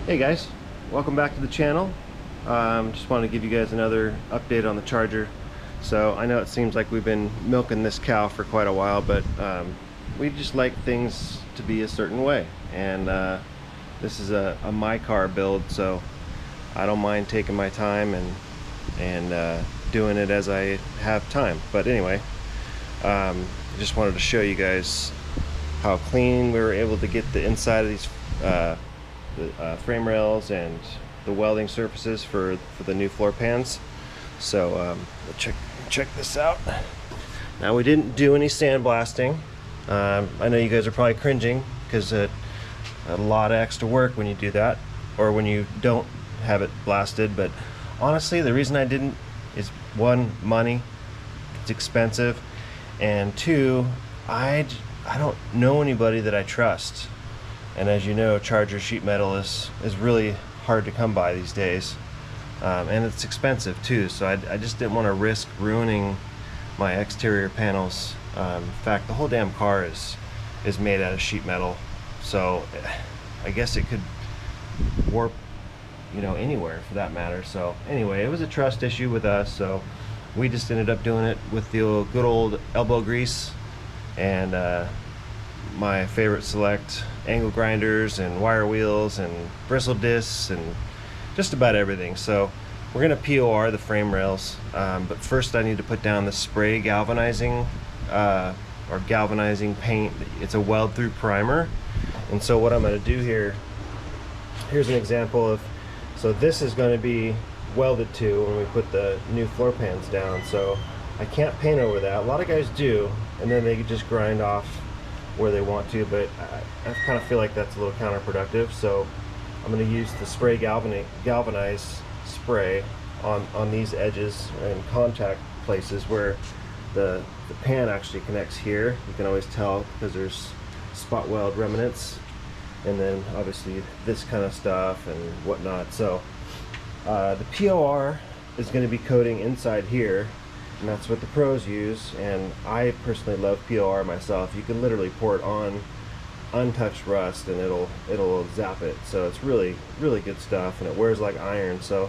Hey guys, welcome back to the channel. Just wanted to give you guys another update on the Charger. So I know it seems like we've been milking this cow for quite a while, but we just like things to be a certain way, and this is a my car build, so I don't mind taking my time and doing it as I have time. But anyway, I just wanted to show you guys how clean we were able to get the inside of these frame rails and the welding surfaces for the new floor pans. So check this out. Now, we didn't do any sandblasting. I know you guys are probably cringing because a lot of extra work when you do that, or when you don't have it blasted. But honestly, the reason I didn't is, one, money. It's expensive, and two, I don't know anybody that I trust. And as you know, Charger sheet metal is really hard to come by these days, and it's expensive too. So I just didn't want to risk ruining my exterior panels. In fact, the whole damn car is made out of sheet metal, so I guess it could warp, you know, anywhere for that matter. So anyway, it was a trust issue with us, so we just ended up doing it with the good old elbow grease and my favorite select angle grinders and wire wheels and bristle discs and just about everything. So we're gonna POR the frame rails, but first I need to put down the spray galvanizing or galvanizing paint. It's a weld through primer, and so what I'm going to do here's an example of, so this is going to be welded to when we put the new floor pans down. So I can't paint over that. A lot of guys do, and then they just grind off where they want to, but I kind of feel like that's a little counterproductive. So I'm going to use the spray galvanized spray on these edges and contact places where the pan actually connects here. You can always tell because there's spot weld remnants, and then obviously this kind of stuff and whatnot. So the POR is going to be coating inside here, and that's what the pros use, and I personally love POR myself. You can literally pour it on untouched rust and it'll zap it. So it's really good stuff, and it wears like iron. So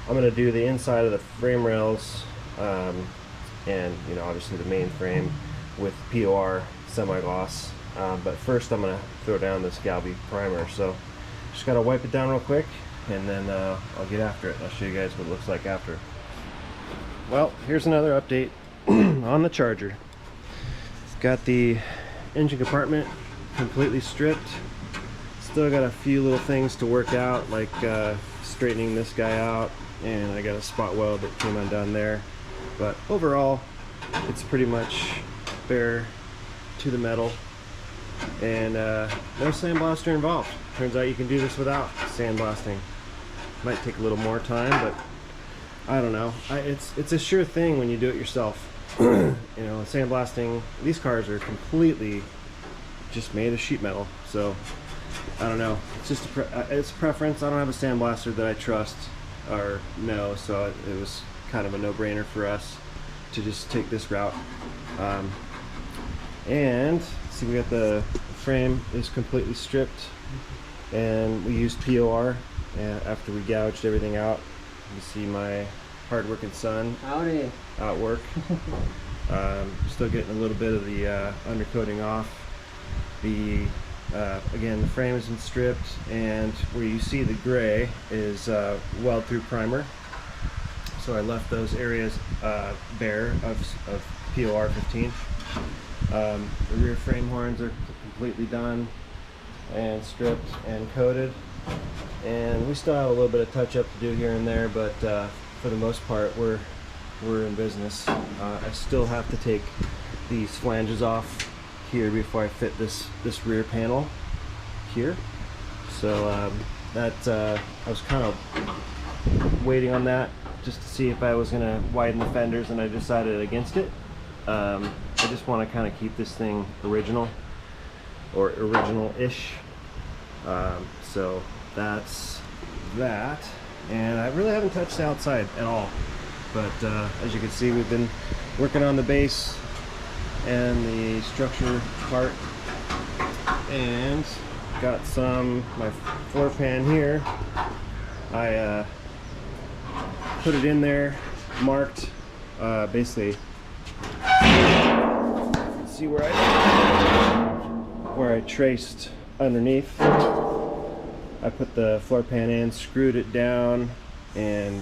I'm going to do the inside of the frame rails, and you know, obviously the main frame with POR semi-gloss, but first I'm going to throw down this Galby primer. So just got to wipe it down real quick, and then I'll get after it. I'll show you guys what it looks like after. Well, here's another update on the Charger. It's got the engine compartment completely stripped. Still got a few little things to work out, like straightening this guy out, and I got a spot weld that came undone there. But overall, it's pretty much bare to the metal, and no sandblaster involved. Turns out you can do this without sandblasting. Might take a little more time, but I don't know. It's a sure thing when you do it yourself. You know, sandblasting, these cars are completely just made of sheet metal. So I don't know. It's just it's a preference. I don't have a sandblaster that I trust or know, so it was kind of a no-brainer for us to just take this route. And see, we got the frame is completely stripped, and we used POR after we gouged everything out. You see my hard-working son Howdy. Out work. Still getting a little bit of the undercoating off. The again, the frame isn't stripped, and where you see the gray is weld through primer. So I left those areas bare of POR 15. The rear frame horns are completely done and stripped and coated, and we still have a little bit of touch up to do here and there, but for the most part we're in business. I still have to take these flanges off here before I fit this rear panel here. So I was kind of waiting on that just to see if I was going to widen the fenders, and I decided against it. I just want to kind of keep this thing original, or original-ish. So that's that, and I really haven't touched the outside at all, but as you can see, we've been working on the base and the structure part, and got my floor pan here. I put it in there, marked, basically, see where I traced underneath. I put the floor pan in, screwed it down, and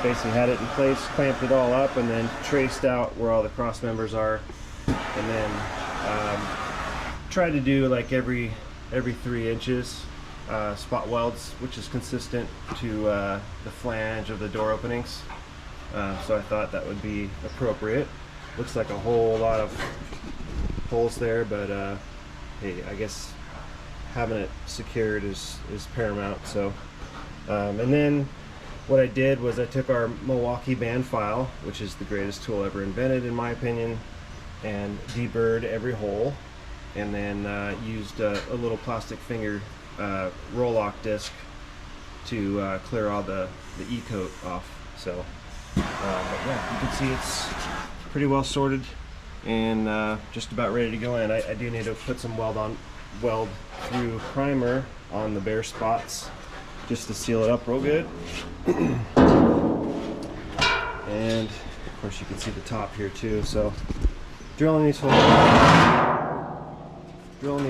basically had it in place, clamped it all up, and then traced out where all the cross members are, and then tried to do like every 3 inches spot welds, which is consistent to the flange of the door openings. So I thought that would be appropriate. Looks like a whole lot of holes there, but hey, I guess having it secured is paramount. So and then what I did was I took our Milwaukee band file, which is the greatest tool ever invented in my opinion, and deburred every hole, and then used a little plastic finger roll-lock disc to clear all the E-coat off. So but yeah, you can see it's pretty well sorted and just about ready to go in. I do need to put some weld through primer on the bare spots just to seal it up real good. And of course you can see the top here too. So drilling these holes, drilling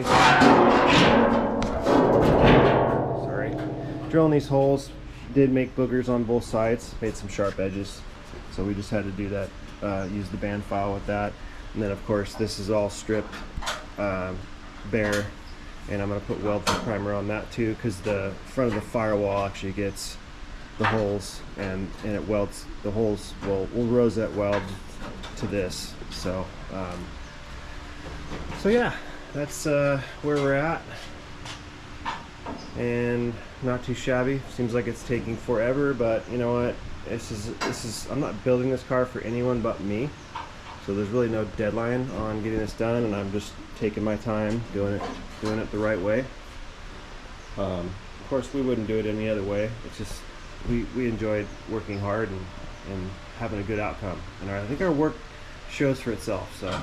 these holes did make boogers on both sides, made some sharp edges, so we just had to do that, use the band file with that. And then of course this is all stripped bare, and I'm going to put weld primer on that too, because the front of the firewall actually gets the holes, and it welds the holes. Will rosette weld to this. So so yeah, that's where we're at, and not too shabby. Seems like it's taking forever, but you know what, this is I'm not building this car for anyone but me, so there's really no deadline on getting this done, and I'm just taking my time doing it the right way. Of course we wouldn't do it any other way. It's just we enjoyed working hard and having a good outcome, and I think our work shows for itself. So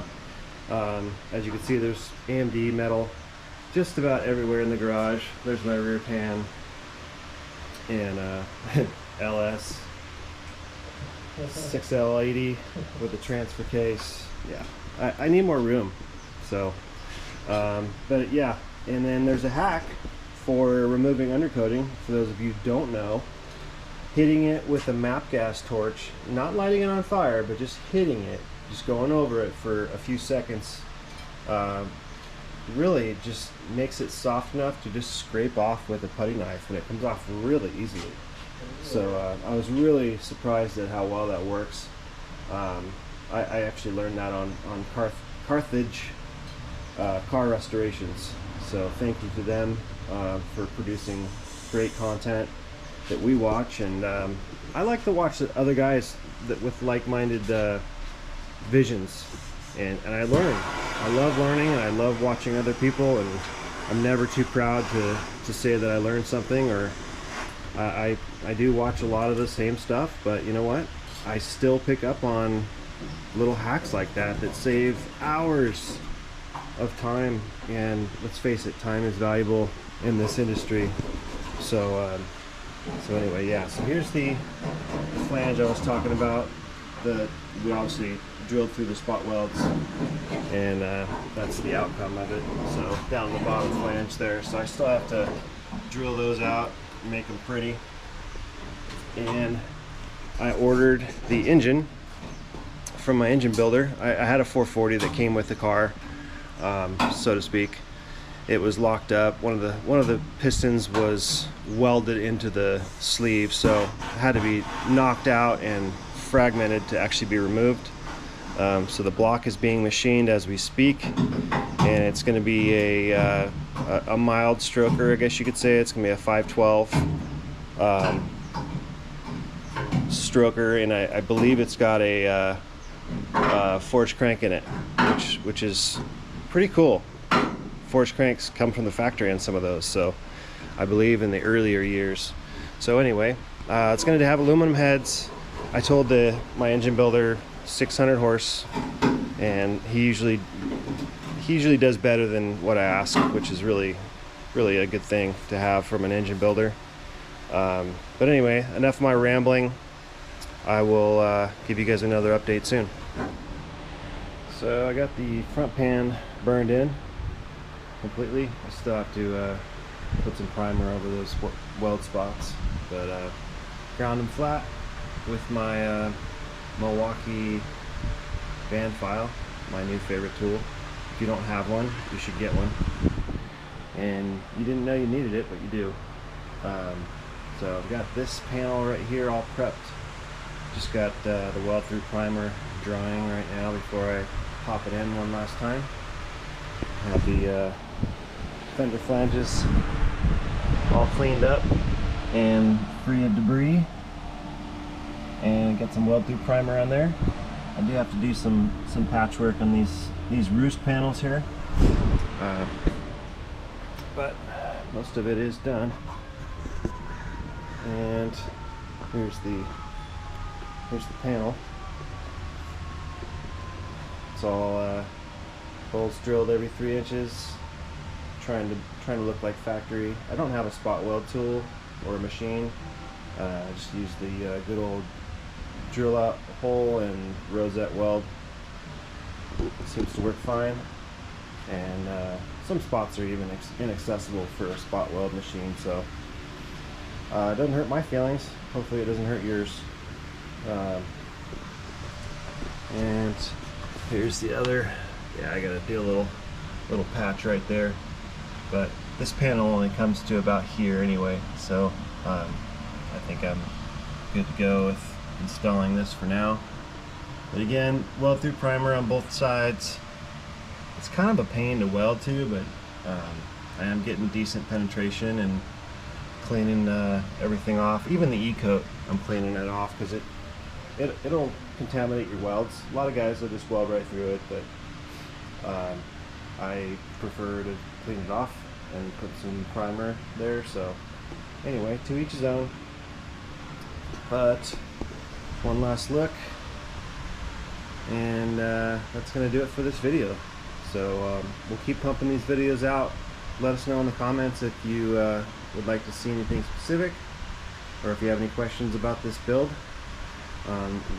as you can see, there's AMD metal just about everywhere in the garage. There's my rear pan, and LS 6L80 with a transfer case. Yeah, I need more room. So but yeah, and then there's a hack for removing undercoating. For those of you who don't know, hitting it with a MAP gas torch, not lighting it on fire, but just hitting it, just going over it for a few seconds, really just makes it soft enough to just scrape off with a putty knife, and it comes off really easily. So I was really surprised at how well that works. I actually learned that on Carthage car restorations, so thank you to them for producing great content that we watch. And I like to watch the other guys with like-minded visions, and I learn. I love learning, and I love watching other people, and I'm never too proud to say that I learned something. Or I do watch a lot of the same stuff, but you know what, I still pick up on little hacks like that save hours of time, and let's face it, time is valuable in this industry. So anyway, yeah, so here's the flange I was talking about. We obviously drilled through the spot welds, and that's the outcome of it. So down the bottom flange there, so I still have to drill those out and make them pretty. And I ordered the engine from my engine builder. I had a 440 that came with the car, so to speak. It was locked up. One of the pistons was welded into the sleeve, so it had to be knocked out and fragmented to actually be removed. So the block is being machined as we speak, and it's going to be a mild stroker, I guess you could say. It's going to be a 512 stroker, and I believe it's got a forged crank in it, which is pretty cool. Forged cranks come from the factory on some of those, so I believe in the earlier years. So anyway, it's going to have aluminum heads. I told my engine builder 600 horse, and he usually does better than what I ask, which is really really a good thing to have from an engine builder. But anyway, enough of my rambling. I will give you guys another update soon. So I got the front pan burned in completely. I still have to put some primer over those weld spots, but ground them flat with my Milwaukee band file, my new favorite tool. If you don't have one, you should get one. And you didn't know you needed it, but you do. So I've got this panel right here all prepped. Just got the weld through primer drying right now before I pop it in one last time. Have the fender flanges all cleaned up and free of debris, and got some weld through primer on there. I do have to do some patchwork on these roost panels here, but most of it is done. And here's the panel. It's all holes drilled every 3 inches, trying to look like factory. I don't have a spot weld tool or a machine. I just use the good old drill out hole and rosette weld. It seems to work fine, and some spots are even inaccessible for a spot weld machine, so it doesn't hurt my feelings. Hopefully it doesn't hurt yours. And here's the other. Yeah, I gotta do a little patch right there, but this panel only comes to about here anyway, so I think I'm good to go with installing this for now. But again, weld through primer on both sides. It's kind of a pain to weld to, but I am getting decent penetration and cleaning everything off. Even the E-coat, I'm cleaning it off because it'll contaminate your welds. A lot of guys will just weld right through it, but I prefer to clean it off and put some primer there. So anyway, to each his own. But one last look, and that's gonna do it for this video. So we'll keep pumping these videos out. Let us know in the comments if you would like to see anything specific, or if you have any questions about this build.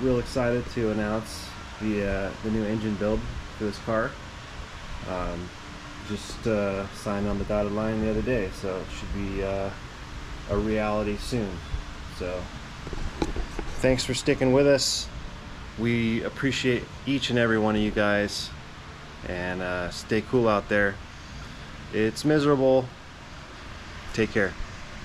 Real excited to announce the new engine build for this car. Just signed on the dotted line the other day, so it should be a reality soon. So thanks for sticking with us. We appreciate each and every one of you guys, and stay cool out there. It's miserable. Take care.